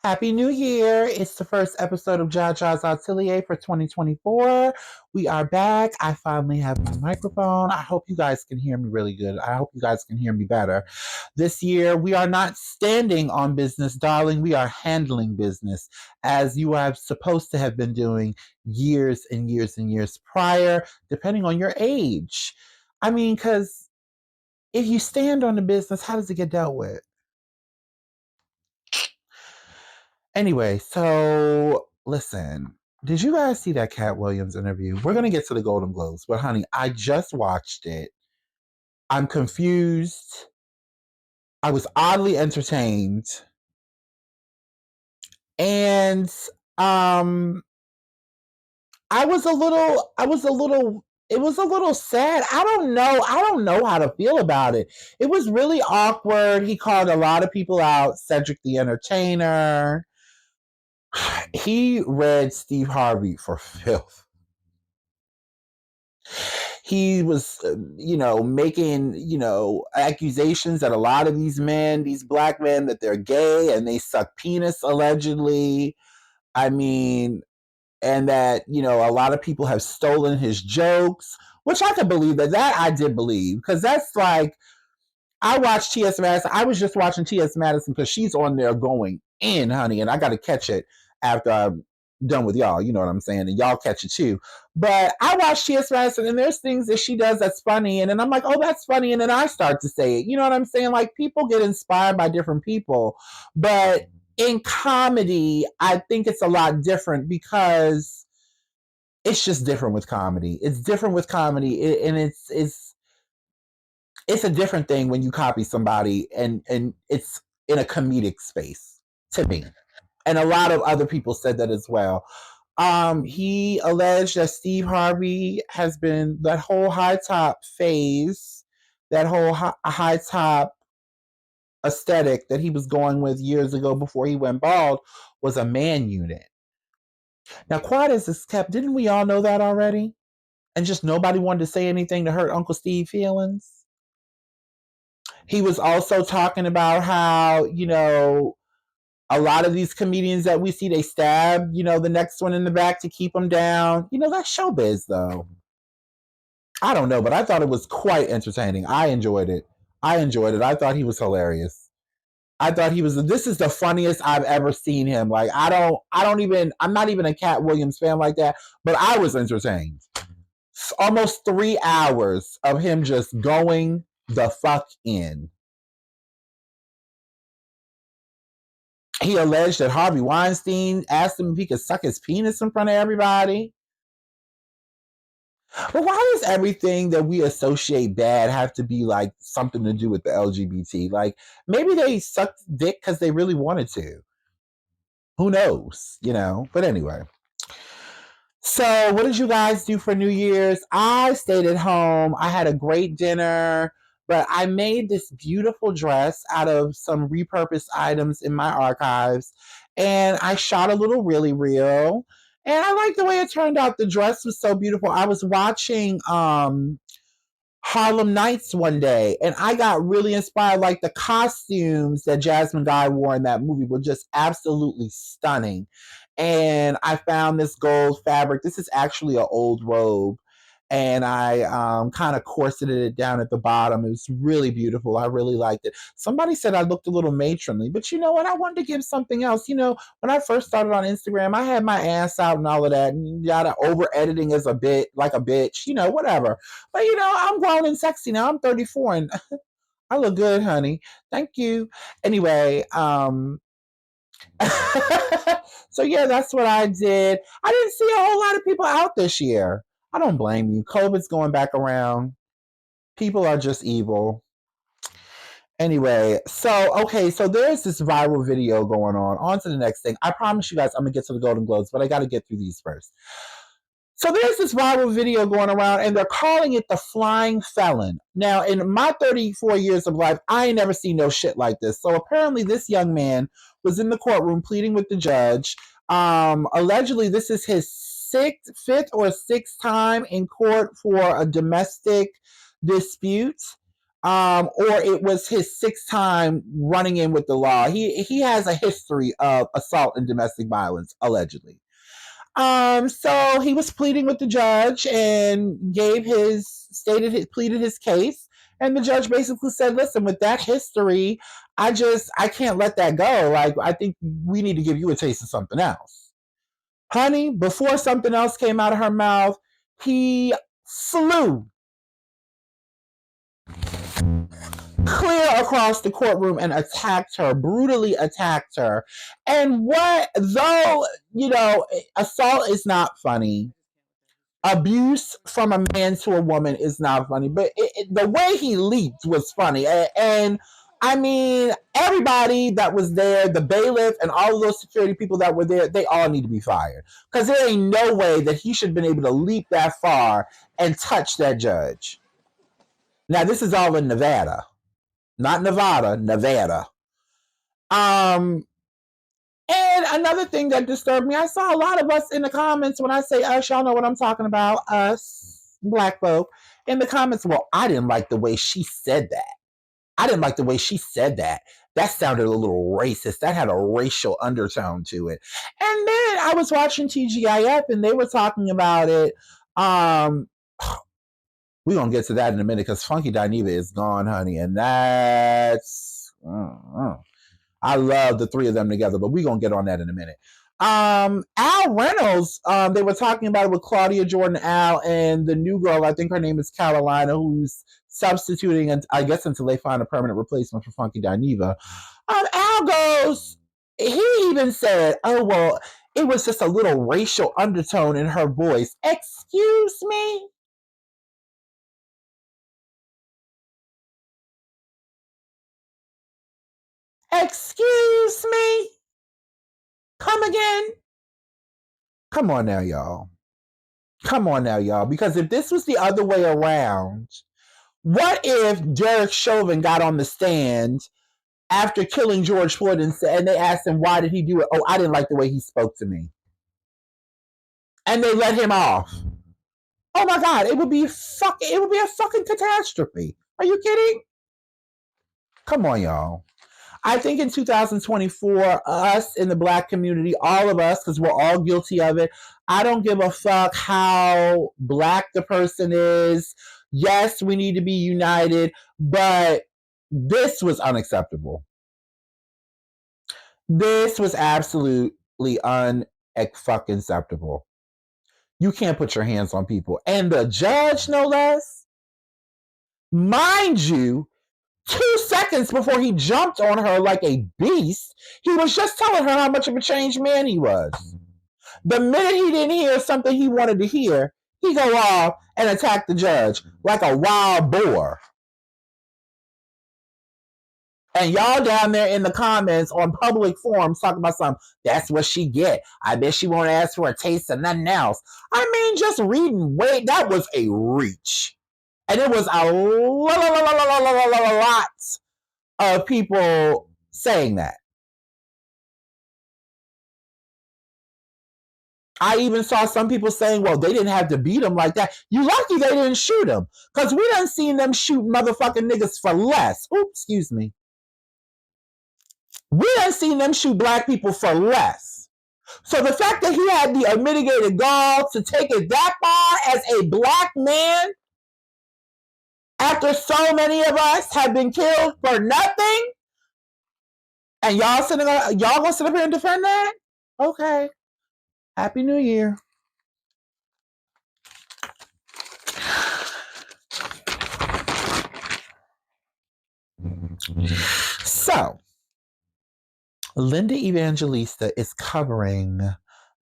Happy New Year. It's the first episode of Jaja's Atelier for 2024. We are back. I finally have my microphone. I hope you guys can hear me really good. I hope you guys can hear me better. This year, we are not standing on business, darling. We are handling business as you are supposed to have been doing years and years and years prior, depending on your age. I mean, because if you stand on the business, how does it get dealt with? Anyway, so listen, did you guys see that Cat Williams interview? We're going to get to the Golden Globes, but honey, I just watched it. I'm confused. I was oddly entertained. And um it was a little sad. I don't know how to feel about it. It was really awkward. He called a lot of people out, Cedric the Entertainer. He read Steve Harvey for filth. He was, making, accusations that a lot of these men, these black men, that they're gay and they suck penis allegedly. I mean, and that, a lot of people have stolen his jokes, which I could believe that I did believe, because that's like, I watched T.S. Madison. I was just watching T.S. Madison because she's on there going in, honey, and I got to catch it after I'm done with y'all. You know what I'm saying? And y'all catch it too. But I watched T.S. Madison, and there's things that she does that's funny, and then I'm like, oh, that's funny, and then I start to say it. You know what I'm saying? Like, people get inspired by different people, but in comedy, I think it's a lot different because it's just different with comedy. It's different with comedy, and it's a different thing when you copy somebody and it's in a comedic space to me. And a lot of other people said that as well. He alleged that Steve Harvey has been that whole high top phase, that whole high top aesthetic that he was going with years ago before he went bald was a man unit. Now, quiet as it's kept, didn't we all know that already? And just nobody wanted to say anything to hurt Uncle Steve's feelings? He was also talking about how, a lot of these comedians that we see, they stab, the next one in the back to keep them down. That's showbiz, though. I don't know, but I thought it was quite entertaining. I enjoyed it. I thought he was hilarious. I thought this is the funniest I've ever seen him. Like, I'm not even a Cat Williams fan like that, but I was entertained. Almost 3 hours of him just going the fuck in. He alleged that Harvey Weinstein asked him if he could suck his penis in front of everybody. But why does everything that we associate bad have to be like something to do with the LGBT? Like, maybe they sucked dick because they really wanted to. Who knows, But anyway. So, what did you guys do for New Year's? I stayed at home. I had a great dinner, but I made this beautiful dress out of some repurposed items in my archives, and I shot a little really real. And I like the way it turned out. The dress was so beautiful. I was watching Harlem Nights one day, and I got really inspired. Like, the costumes that Jasmine Guy wore in that movie were just absolutely stunning. And I found this gold fabric. This is actually an old robe, and I kind of corseted it down at the bottom. It was really beautiful. I really liked it. Somebody said I looked a little matronly, but you know what? I wanted to give something else. When I first started on Instagram, I had my ass out and all of that, and yada, over editing as a bit, like a bitch, whatever. But I'm grown and sexy now. I'm 34 and I look good, honey. Thank you. Anyway, so yeah, that's what I did. I didn't see a whole lot of people out this year. I don't blame you. COVID's going back around. People are just evil. Anyway, so there's this viral video going on. On to the next thing. I promise you guys I'm gonna get to the Golden Globes, but I gotta get through these first. So there's this viral video going around, and they're calling it the flying felon. Now, in my 34 years of life, I ain't never seen no shit like this. So apparently this young man was in the courtroom pleading with the judge. Allegedly, this is his fifth or sixth time in court for a domestic dispute. or it was his sixth time running in with the law. He has a history of assault and domestic violence, allegedly. So he was pleading with the judge and pleaded his case. And the judge basically said, listen, with that history, I can't let that go. Like, I think we need to give you a taste of something else. Honey, before something else came out of her mouth, he flew clear across the courtroom and attacked her, brutally attacked her. And though, assault is not funny, abuse from a man to a woman is not funny, but the way he leaped was funny. And I mean, everybody that was there, the bailiff and all of those security people that were there, they all need to be fired. Because there ain't no way that he should have been able to leap that far and touch that judge. Now, this is all in Nevada. Not Nevada, Nevada. And another thing that disturbed me, I saw a lot of us in the comments. When I say us, y'all know what I'm talking about. Us, black folk. In the comments, well, I didn't like the way she said that. I didn't like the way she said that. That sounded a little racist. That had a racial undertone to it. And then I was watching TGIF and they were talking about it. We're going to get to that in a minute because Funky Dineva is gone, honey. And that's... I love the three of them together, but we're going to get on that in a minute. Al Reynolds, they were talking about it with Claudia Jordan Al and the new girl, I think her name is Carolina, who's substituting, I guess, until they find a permanent replacement for Funky Dineva. Al goes, he even said, oh, well, it was just a little racial undertone in her voice. Excuse me? Excuse me? Come again? Come on now, y'all. Come on now, y'all. Because if this was the other way around, what if Derek Chauvin got on the stand after killing George Floyd and they asked him, why did he do it? Oh, I didn't like the way he spoke to me. And they let him off. Oh my God, it would be a fucking catastrophe. Are you kidding? Come on, y'all. I think in 2024, us in the black community, all of us, because we're all guilty of it, I don't give a fuck how black the person is. Yes, we need to be united, but this was unacceptable. This was absolutely fucking acceptable. You can't put your hands on people. And the judge, no less, mind you, 2 seconds before he jumped on her like a beast, he was just telling her how much of a changed man he was. The minute he didn't hear something he wanted to hear, he go off and attack the judge like a wild boar. And y'all down there in the comments on public forums talking about something, that's what she get. I bet she won't ask for a taste of nothing else. I mean, just reading, that was a reach. And it was a lot of people saying that. I even saw some people saying, well, they didn't have to beat him like that. You lucky they didn't shoot him. Because we done seen them shoot motherfucking niggas for less. Oops, excuse me. We done seen them shoot black people for less. So the fact that he had the unmitigated gall to take it that far as a black man, after so many of us have been killed for nothing, and y'all gonna sit up here and defend that? Okay. Happy New Year. So, Linda Evangelista is covering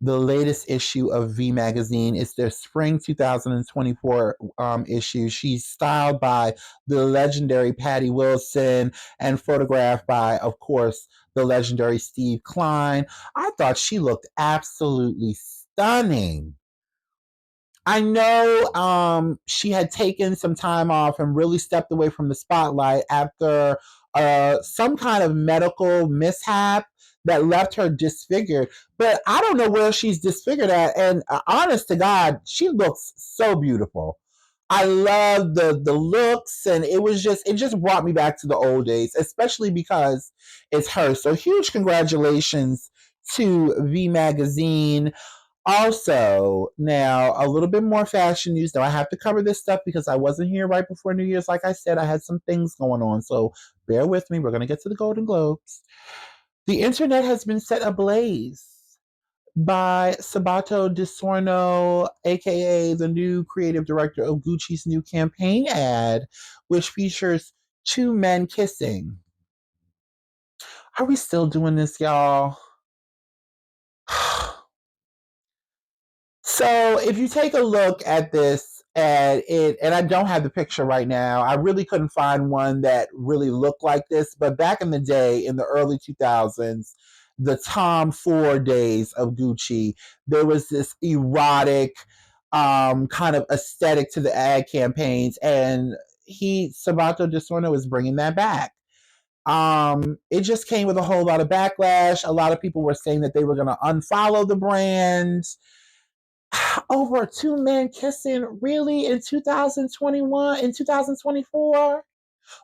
the latest issue of V Magazine. It's their spring 2024 issue. She's styled by the legendary Patty Wilson and photographed by, of course, the legendary Steve Klein. I thought she looked absolutely stunning. I know she had taken some time off and really stepped away from the spotlight after some kind of medical mishap that left her disfigured. But I don't know where she's disfigured at. And honest to God, she looks so beautiful. I love the looks, and it just brought me back to the old days, especially because it's her. So huge congratulations to V Magazine. Also, now a little bit more fashion news. Now I have to cover this stuff because I wasn't here right before New Year's. Like I said, I had some things going on, so bear with me. We're gonna get to the Golden Globes. The internet has been set ablaze by Sabato De Sorno, aka the new creative director of Gucci's new campaign ad, which features two men kissing. Are we still doing this, y'all? So if you take a look at this ad, and I don't have the picture right now, I really couldn't find one that really looked like this. But back in the day, in the early 2000s, the Tom Ford days of Gucci, there was this erotic kind of aesthetic to the ad campaigns, and Sabato De Sorno is bringing that back. It just came with a whole lot of backlash. A lot of people were saying that they were going to unfollow the brand over two men kissing, really, in 2021, in 2024,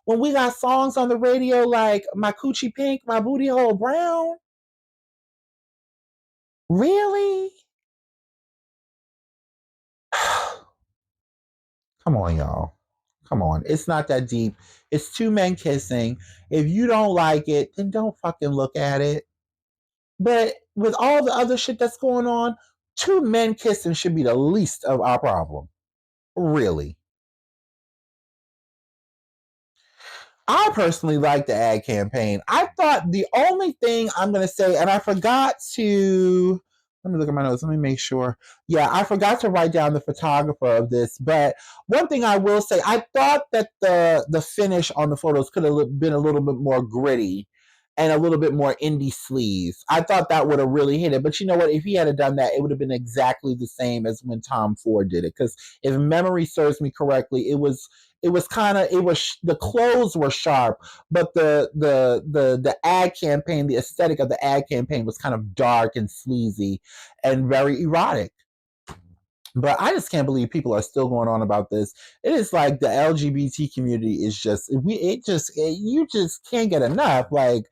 when we got songs on the radio like My Coochie Pink, My Booty Hole Brown? Really? Come on, y'all. Come on. It's not that deep. It's two men kissing. If you don't like it, then don't fucking look at it. But with all the other shit that's going on, two men kissing should be the least of our problem. Really. I personally like the ad campaign. I thought the only thing I'm going to say, and I forgot to, let me look at my notes. Let me make sure. Yeah, I forgot to write down the photographer of this. But one thing I will say, I thought that the finish on the photos could have been a little bit more gritty and a little bit more indie sleaze. I thought that would have really hit it. But you know what? If he had done that, it would have been exactly the same as when Tom Ford did it. Because if memory serves me correctly, it was kind of, the clothes were sharp, but the ad campaign, the aesthetic of the ad campaign was kind of dark and sleazy and very erotic. But I just can't believe people are still going on about this. It is like the LGBT community is just, you just can't get enough. Like,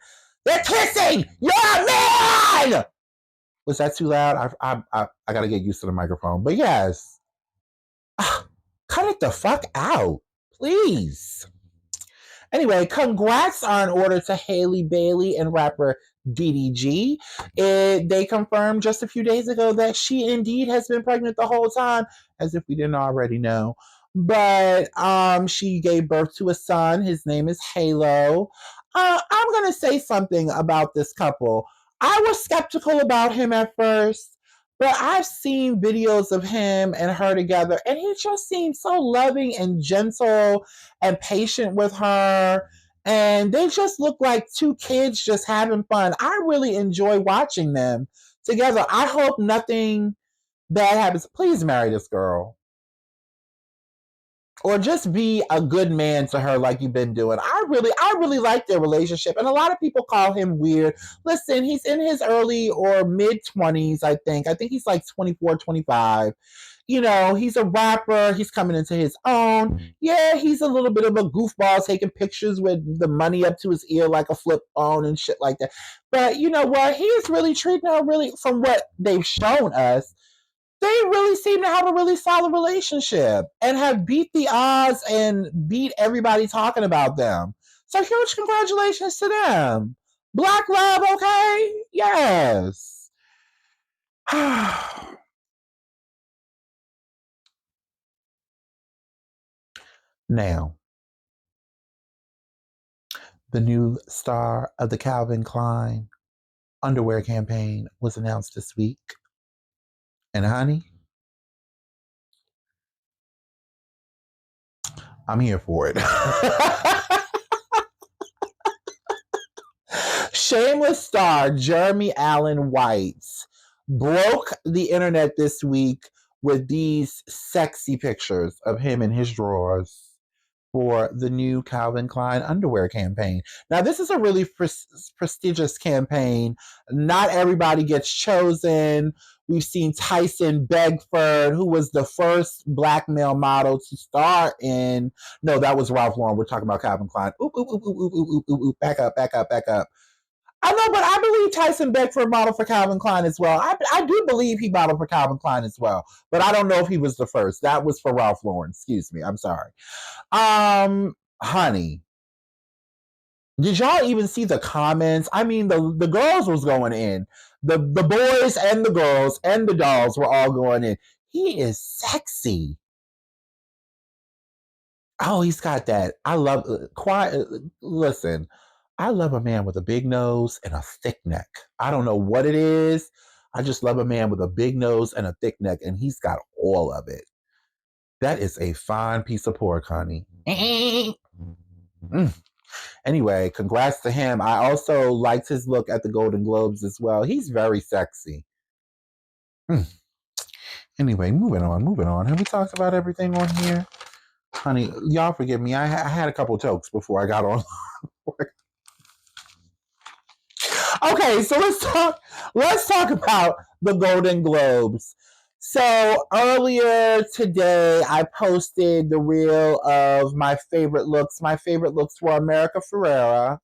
they're kissing, you're a man. Was that too loud? I gotta get used to the microphone. But yes, cut it the fuck out, please. Anyway, congrats are in order to Haley Bailey and rapper DDG. They confirmed just a few days ago that she indeed has been pregnant the whole time, as if we didn't already know. But she gave birth to a son. His name is Halo. I'm going to say something about this couple. I was skeptical about him at first, but I've seen videos of him and her together, and he just seems so loving and gentle and patient with her. And they just look like two kids just having fun. I really enjoy watching them together. I hope nothing bad happens. Please marry this girl. Or just be a good man to her like you've been doing. I really like their relationship. And a lot of people call him weird. Listen, he's in his early or mid 20s, I think. I think he's like 24, 25. You know, he's a rapper. He's coming into his own. Yeah, he's a little bit of a goofball, taking pictures with the money up to his ear like a flip phone and shit like that. But you know what? He is really treating her really, from what they've shown us, they really seem to have a really solid relationship and have beat the odds and beat everybody talking about them. So huge congratulations to them. Black love, okay? Yes. Now, the new star of the Calvin Klein underwear campaign was announced this week. And honey, I'm here for it. Shameless star Jeremy Allen White broke the internet this week with these sexy pictures of him in his drawers for the new Calvin Klein underwear campaign. Now, this is a really prestigious campaign. Not everybody gets chosen. We've seen Tyson Beckford, who was the first black male model to star in. No, that was Ralph Lauren. We're talking about Calvin Klein. Oop, oop, oop, oop, oop, oop, oop, oop. Back up, back up, back up. I know, but I believe Tyson Beckford modeled for Calvin Klein as well. I do believe he modeled for Calvin Klein as well, but I don't know if he was the first. That was for Ralph Lauren. Excuse me. I'm sorry. Honey, did y'all even see the comments? I mean, the girls was going in. The boys and the girls and the dolls were all going in. He is sexy. Oh, he's got that. I love quiet. Listen, I love a man with a big nose and a thick neck. I don't know what it is. I just love a man with a big nose and a thick neck, and he's got all of it. That is a fine piece of pork, honey. Anyway, congrats to him. I also liked his look at the Golden Globes as well. He's very sexy. Anyway, moving on. Have we talked about everything on here? Honey, y'all forgive me. I had a couple tokes before I got on. Okay, so let's talk about the Golden Globes. So earlier today, I posted the reel of my favorite looks. My favorite looks were America Ferrera,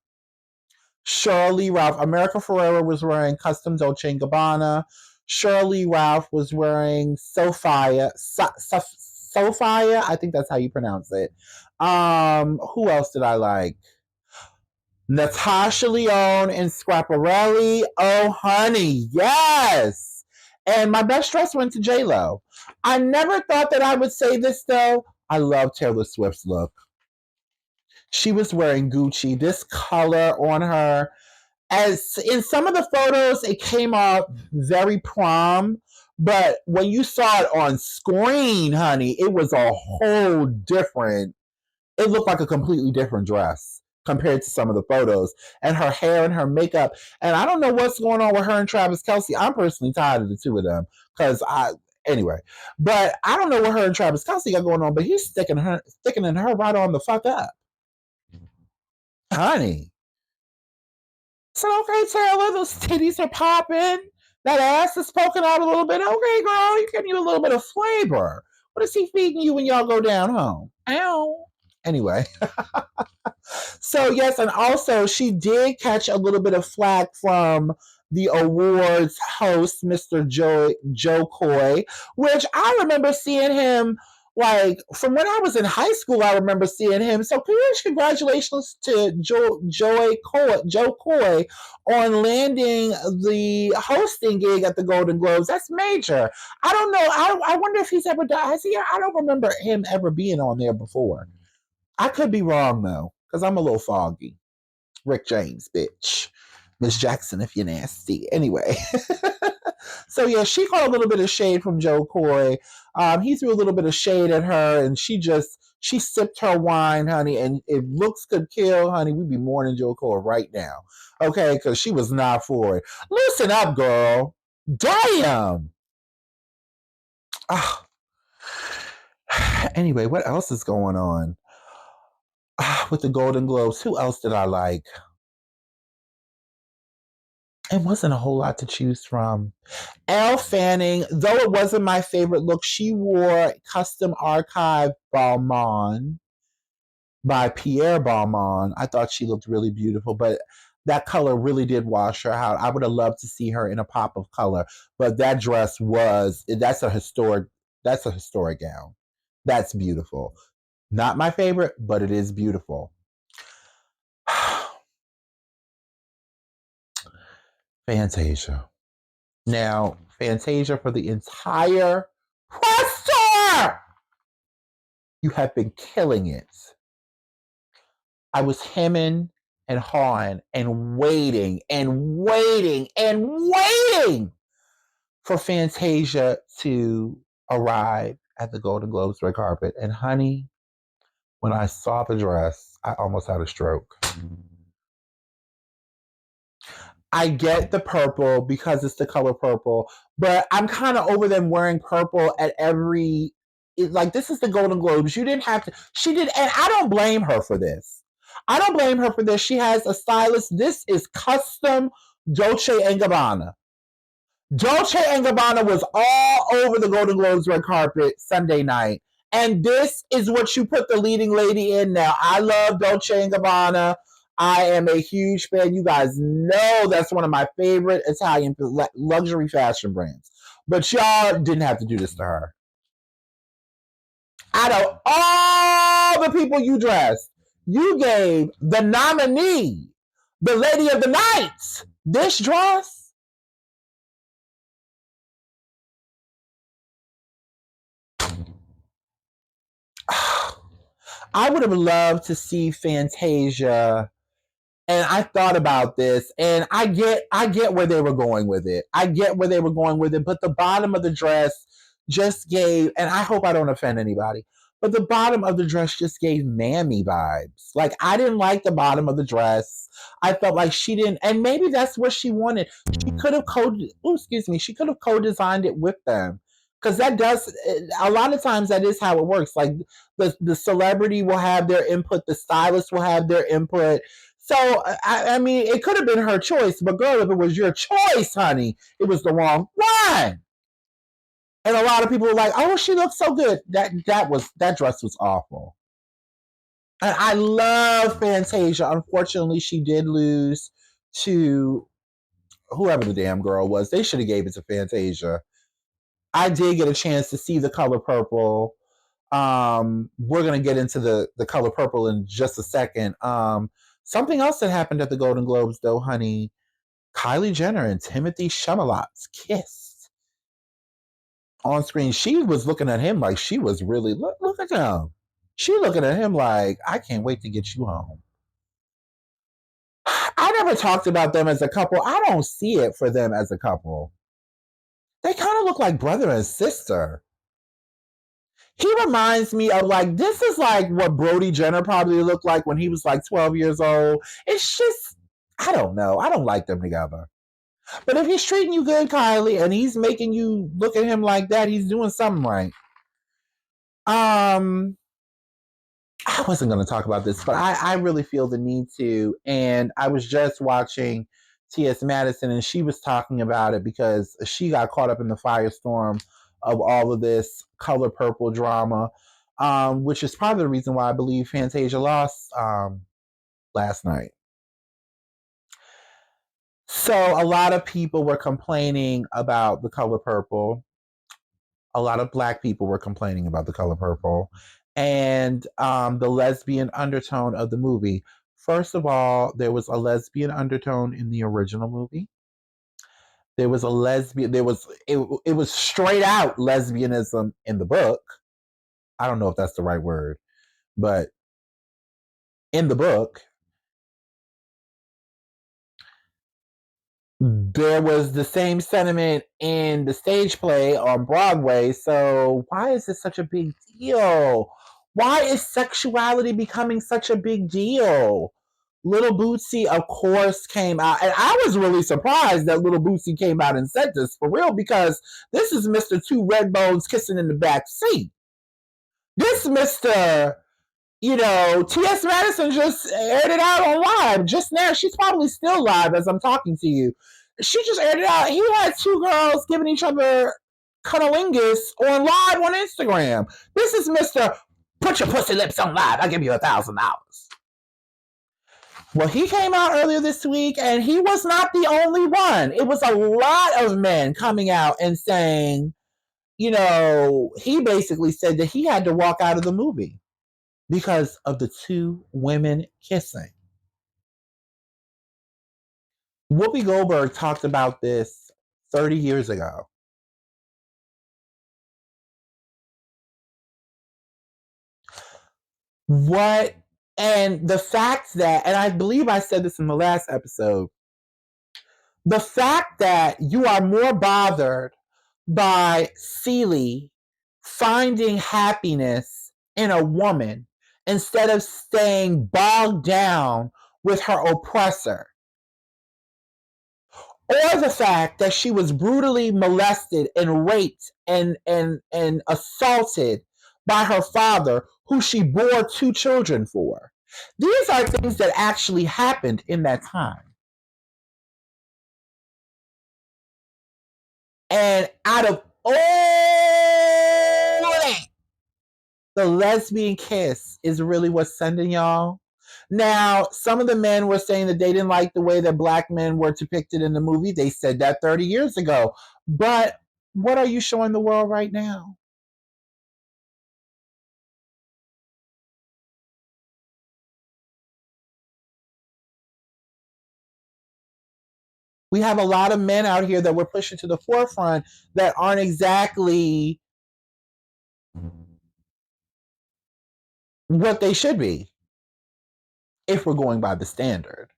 Shirley Ralph. America Ferrera was wearing custom Dolce & Gabbana. Shirley Ralph was wearing Sophia. Sophia, I think that's how you pronounce it. Who else did I like? Natasha Lyonne and Schiaparelli. Oh, honey, yes. And my best dress went to J-Lo. I never thought that I would say this, though. I love Taylor Swift's look. She was wearing Gucci. This color on her, as in some of the photos, it came off very prom. But when you saw it on screen, honey, it was a whole different, it looked like a completely different dress compared to some of the photos. And her hair and her makeup. And I don't know what's going on with her and Travis Kelce. I'm personally tired of the two of them. Anyway. But I don't know what her and Travis Kelce got going on, but he's sticking in her right on the fuck up. Honey. So, okay, Taylor, those titties are popping. That ass is poking out a little bit. Okay, girl, you're getting you a little bit of flavor. What is he feeding you when y'all go down home? Ow. Anyway. So, yes, and also she did catch a little bit of flack from the awards host, Mr. Joe Coy, which I remember seeing him, like, from when I was in high school, I remember seeing him. So huge congratulations to Joe Coy on landing the hosting gig at the Golden Globes. That's major. I don't know. I wonder if he's ever done. I don't remember him ever being on there before. I could be wrong, though, because I'm a little foggy. Rick James, bitch. Miss Jackson, if you're nasty. Anyway. So, yeah, she caught a little bit of shade from Joe Coy. He threw a little bit of shade at her, and she sipped her wine, honey, and if looks could kill, honey, we'd be mourning Joe Coy right now. Okay, because she was not for it. Listen up, girl. Damn. Anyway, what else is going on? With the Golden Globes, who else did I like? It wasn't a whole lot to choose from. Elle Fanning, though it wasn't my favorite look, she wore custom archive Balmain by Pierre Balmain. I thought she looked really beautiful, but that color really did wash her out. I would have loved to see her in a pop of color, but that dress that's a historic gown. That's beautiful. Not my favorite, but it is beautiful. Fantasia. Now, Fantasia, for the entire press tour, you have been killing it. I was hemming and hawing and waiting for Fantasia to arrive at the Golden Globes red carpet. And honey, when I saw the dress, I almost had a stroke. I get the purple because it's the color purple, but I'm kind of over them wearing purple at every like this is the Golden Globes. You didn't have to. She did, and I don't blame her for this. I don't blame her for this. She has a stylist. This is custom Dolce and Gabbana. Dolce and Gabbana was all over the Golden Globes red carpet Sunday night. And this is what you put the leading lady in now. I love Dolce and Gabbana. I am a huge fan. You guys know that's one of my favorite Italian luxury fashion brands. But y'all didn't have to do this to her. Out of all the people you dressed, you gave the nominee, the lady of the night, this dress. I would have loved to see Fantasia, and I thought about this, and I get where they were going with it. I get where they were going with it, but the bottom of the dress just gave, and I hope I don't offend anybody, but the bottom of the dress just gave mammy vibes. Like I didn't like the bottom of the dress. I felt like she didn't, and maybe that's what she wanted. She could have she could have co-designed it with them. Because that does a lot of times that is how it works. Like the celebrity will have their input, the stylist will have their input. So I mean, it could have been her choice, but girl, if it was your choice, honey, it was the wrong one. And a lot of people were like, "Oh, she looks so good." That dress was awful. And I love Fantasia. Unfortunately, she did lose to whoever the damn girl was. They should have gave it to Fantasia. I did get a chance to see The Color Purple. We're gonna get into the Color Purple in just a second. Something else that happened at the Golden Globes, though, honey. Kylie Jenner and Timothy Chalamet kissed on screen. She was looking at him like she was really look at him. She looking at him like I can't wait to get you home. I never talked about them as a couple. I don't see it for them as a couple. They kind of look like brother and sister. He reminds me of like this is like what Brody Jenner probably looked like when he was like 12 years old. It's just I don't know. I don't like them together. But if he's treating you good, Kylie, and he's making you look at him like that, he's doing something right. Um, I wasn't going to talk about this, but I really feel the need to. And I was just watching T.S. Madison, and she was talking about it because she got caught up in the firestorm of all of this Color Purple drama, which is part of the reason why I believe Fantasia lost last night. So a lot of people were complaining about The Color Purple. A lot of black people were complaining about The Color Purple and the lesbian undertone of the movie. First of all, there was a lesbian undertone in the original movie. There was a lesbian. It was straight out lesbianism in the book. I don't know if that's the right word, but in the book, there was the same sentiment in the stage play on Broadway. So why is this such a big deal? Why is sexuality becoming such a big deal? Little Bootsy, of course, came out, and I was really surprised that Little Bootsy came out and said this for real because this is Mr. Two Red Bones kissing in the back seat. This Mr. T.S. Madison just aired it out on live just now. She's probably still live as I'm talking to you. She just aired it out. He had two girls giving each other cunnilingus on live on Instagram. This is Mr. Put your pussy lips on live. I'll give you $1,000. Well, he came out earlier this week, and he was not the only one. It was a lot of men coming out and saying, he basically said that he had to walk out of the movie because of the two women kissing. Whoopi Goldberg talked about this 30 years ago. What? And the fact that, and I believe I said this in the last episode, the fact that you are more bothered by Celie finding happiness in a woman instead of staying bogged down with her oppressor, or the fact that she was brutally molested and raped and assaulted by her father, who she bore two children for. These are things that actually happened in that time. And out of all that, the lesbian kiss is really what's sending y'all. Now, some of the men were saying that they didn't like the way that black men were depicted in the movie. They said that 30 years ago. But what are you showing the world right now? We have a lot of men out here that we're pushing to the forefront that aren't exactly what they should be if we're going by the standard.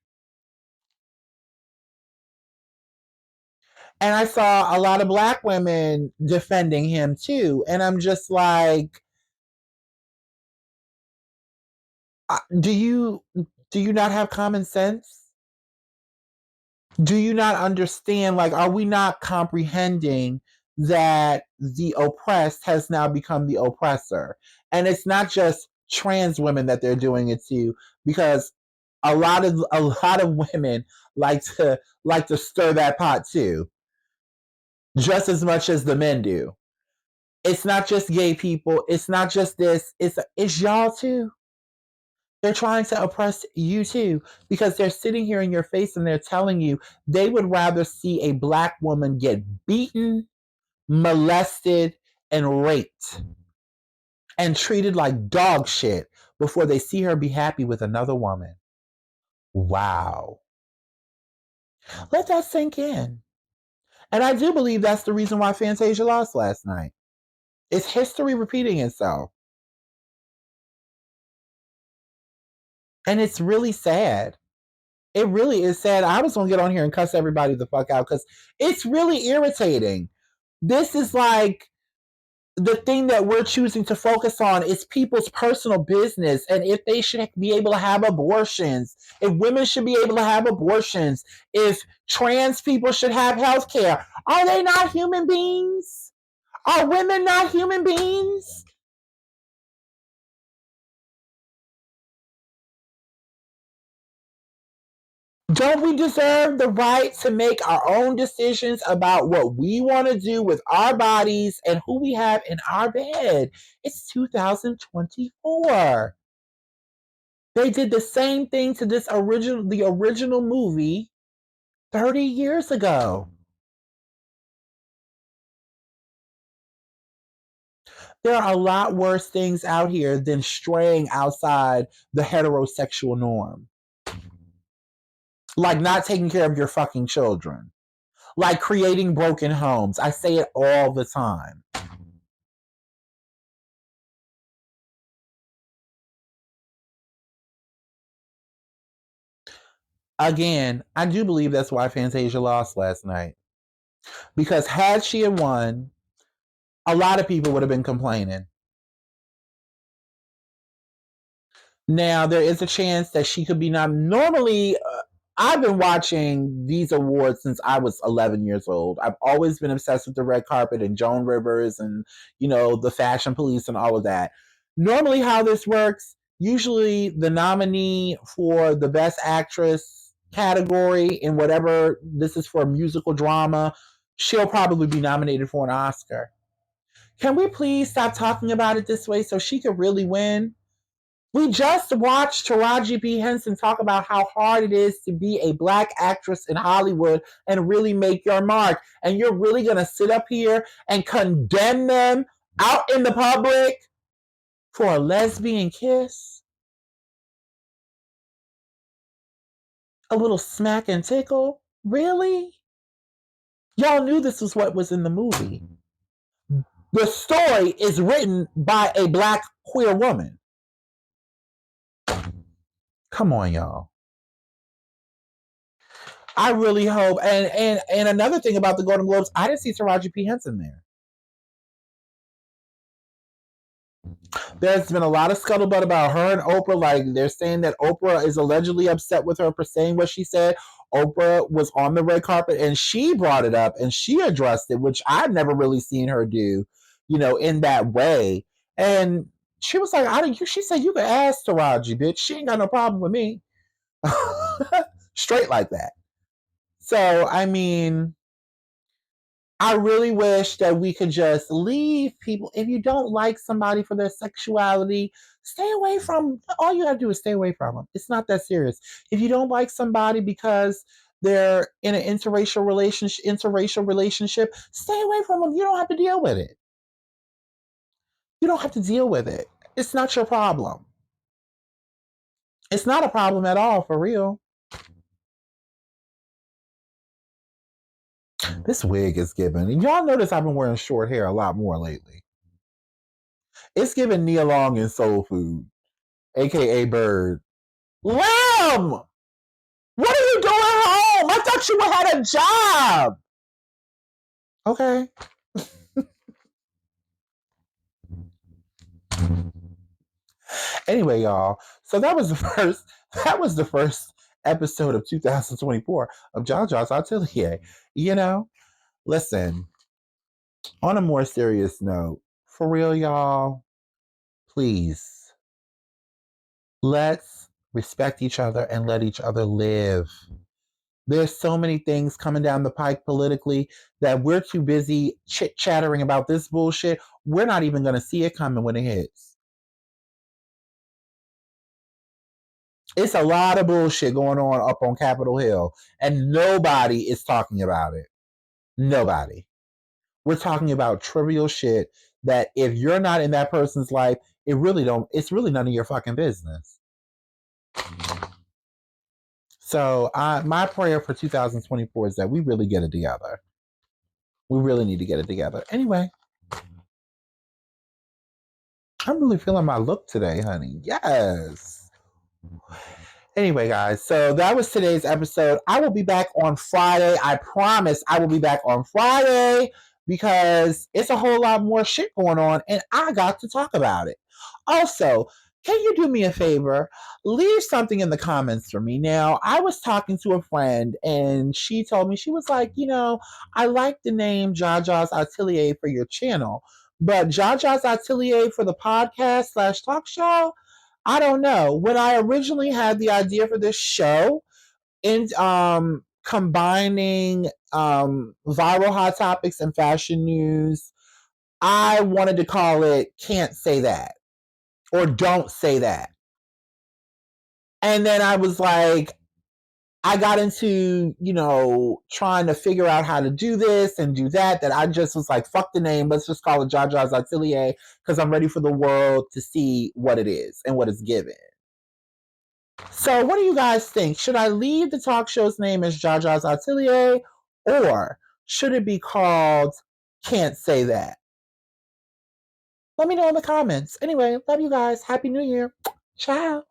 And I saw a lot of black women defending him too. And I'm just like, do you not have common sense? Do you not understand? Like, are we not comprehending that the oppressed has now become the oppressor? And it's not just trans women that they're doing it to, because a lot of women like to stir that pot too, just as much as the men do. It's not just gay people. It's not just this. It's y'all too. They're trying to oppress you too, because they're sitting here in your face and they're telling you they would rather see a black woman get beaten, molested, and raped and treated like dog shit before they see her be happy with another woman. Wow. Let that sink in. And I do believe that's the reason why Fantasia lost last night. It's history repeating itself. And it's really sad. It really is sad. I was going to get on here and cuss everybody the fuck out because it's really irritating. This is like the thing that we're choosing to focus on is people's personal business, and if they should be able to have abortions, if women should be able to have abortions, if trans people should have health care. Are they not human beings? Are women not human beings? Don't we deserve the right to make our own decisions about what we want to do with our bodies and who we have in our bed? It's 2024. They did the same thing to the original movie 30 years ago. There are a lot worse things out here than straying outside the heterosexual norm. Like not taking care of your fucking children. Like creating broken homes. I say it all the time. Again, I do believe that's why Fantasia lost last night. Because had she had won, a lot of people would have been complaining. Now, there is a chance that she could be nominated. Normally, I've been watching these awards since I was 11 years old. I've always been obsessed with the red carpet and Joan Rivers and, the fashion police and all of that. Normally, how this works, usually the nominee for the best actress category in whatever this is for musical drama, she'll probably be nominated for an Oscar. Can we please stop talking about it this way so she could really win? We just watched Taraji P. Henson talk about how hard it is to be a black actress in Hollywood and really make your mark. And you're really going to sit up here and condemn them out in the public for a lesbian kiss? A little smack and tickle? Really? Y'all knew this was what was in the movie. The story is written by a black queer woman. Come on, y'all. I really hope. And another thing about the Golden Globes, I didn't see Taraji P. Henson there. There's been a lot of scuttlebutt about her and Oprah. Like they're saying that Oprah is allegedly upset with her for saying what she said. Oprah was on the red carpet and she brought it up and she addressed it, which I've never really seen her do, in that way. And she was like, she said, you can ask Taraji, bitch. She ain't got no problem with me. Straight like that. So, I mean, I really wish that we could just leave people. If you don't like somebody for their sexuality, stay away from. All you gotta do is stay away from them. It's not that serious. If you don't like somebody because they're in an interracial relationship, stay away from them. You don't have to deal with it. You don't have to deal with it. It's not your problem. It's not a problem at all, for real. This wig is giving. And y'all notice I've been wearing short hair a lot more lately. It's giving Nia Long and Soul Food, aka Bird. Lamb! What are you doing home? I thought you had a job. Okay. Anyway, y'all. So that was the first episode of 2024 of JaJa's Atelier. You know, listen, on a more serious note, for real, y'all, please, let's respect each other and let each other live. There's so many things coming down the pike politically that we're too busy chit-chattering about this bullshit. We're not even going to see it coming when it hits. It's a lot of bullshit going on up on Capitol Hill, and nobody is talking about it. Nobody. We're talking about trivial shit that if you're not in that person's life, it's really none of your fucking business. So my prayer for 2024 is that we really get it together. We really need to get it together. Anyway, I'm really feeling my look today, honey. Yes. Anyway, guys, so that was today's episode. I will be back on Friday. I promise I will be back on Friday because it's a whole lot more shit going on and I got to talk about it. Also, can you do me a favor? Leave something in the comments for me. Now, I was talking to a friend and she told me, she was like, I like the name JaJa's Atelier for your channel, but JaJa's Atelier for the podcast / talk show, I don't know. When I originally had the idea for this show in combining viral hot topics and fashion news, I wanted to call it Can't Say That or Don't Say That. And then I was like, I got into, trying to figure out how to do this and do that I just was like, fuck the name. Let's just call it JaJa's Atelier because I'm ready for the world to see what it is and what it's given. So what do you guys think? Should I leave the talk show's name as JaJa's Atelier or should it be called Can't Say That? Let me know in the comments. Anyway, love you guys. Happy New Year. Ciao.